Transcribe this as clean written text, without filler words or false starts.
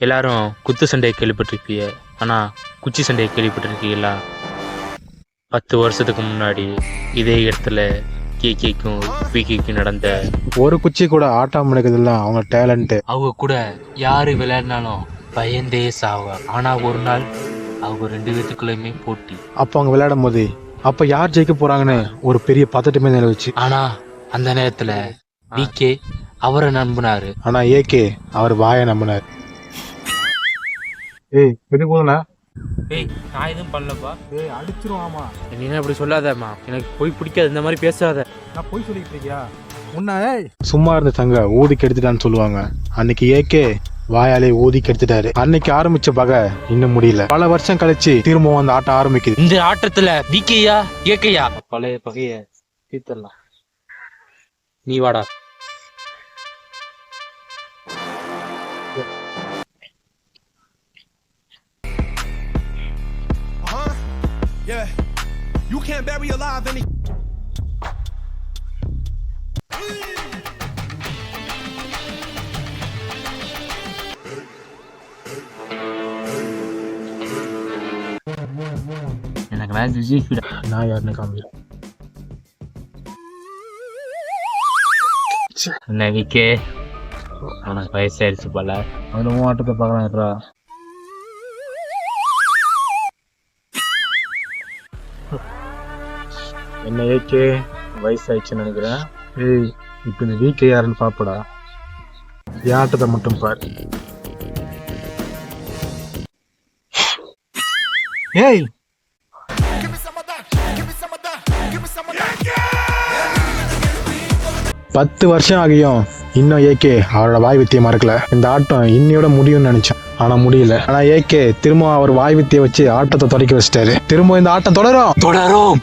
எல்லாரும் குத்து சண்டையை கேள்விப்பட்டிருப்பீங்க, ஆனால் குச்சி சண்டையை கேள்விப்பட்டிருக்கீங்களா? 10 வருஷத்துக்கு முன்னாடி இதே இடத்துல கேக்கும் பிகேக்கும் நடந்த ஒரு குச்சி கூட ஆட்டம் முடிக்கிறதுல அவங்க டேலண்ட். அவங்க கூட யாரு விளையாடினாலும் பயந்தே சாவாங்க. ஆனால் ஒரு நாள் அவங்க 2 பேத்துக்குள்ளேயுமே போட்டி. அப்போ அவங்க விளையாடும் போது அப்போ யார் ஜெயிக்க போறாங்கன்னு ஒரு பெரிய பதட்டமே நிலவுச்சு. ஆனால் அந்த நேரத்தில் பிகே அவரை நம்பினாரு. ஆனா ஏகே அவர் வாயை நம்பினார். ஏய் பெரிய போதுண்ணா. ஏய் நான் எதுவும் பண்ணலப்பா. ஏய் அடிச்சிரும். ஆமா நீ என்ன அப்படி சொல்லாதம்மா, எனக்கு போய் பிடிக்காது, இந்த மாதிரி பேசாத. நான் போய் சொல்லிட்டு இருக்கியா முன்னா? சும்மா இருந்த தங்க ஊதி கெடுத்துட்டான்னு சொல்லுவாங்க. அன்னைக்கு ஏகே வாயாலே ஊதி கெடுத்துட்டாரு. அன்னைக்கு ஆரம்பிச்ச பகை இன்னும் முடியல. பல வருஷம் கழிச்சு திரும்பவும் அந்த ஆட்டம் ஆரம்பிக்குது. இந்த ஆட்டத்துல பிகேயா ஏகேயா பழைய பகைய தீர்த்தரலாம். நீ வாடா. Yeah, you can't bury alive any. எனக்கு மேட்ச் விஜய் நான் யாருன்னு காமிக்கிறேன். நவிக்கே உனக்கு வயசாயிருச்சு போல. அதில் ஆட்டத்தை பார்க்கலாம். என்ன ஏகே வயசாயிடுச்சுன்னு நினைக்கிறேன். ஏய் இப்போ இந்த வீக்கே யாருன்னு பாப்படா. என் ஆட்டத்தை மட்டும் பாரு. ஏய் 10 வருஷம் ஆகியும் இன்னும் ஏகே அவரோட வாய் வித்தியை மறக்கல. இந்த ஆட்டம் இன்னையோட முடியும்னு நினைச்சோம், ஆனா முடியல. ஆனா ஏகே திரும்ப அவர் வாய் வித்தியை வச்சு ஆட்டத்தை தொடக்கி வச்சிட்டாரு. திரும்ப இந்த ஆட்டம் தொடரும்.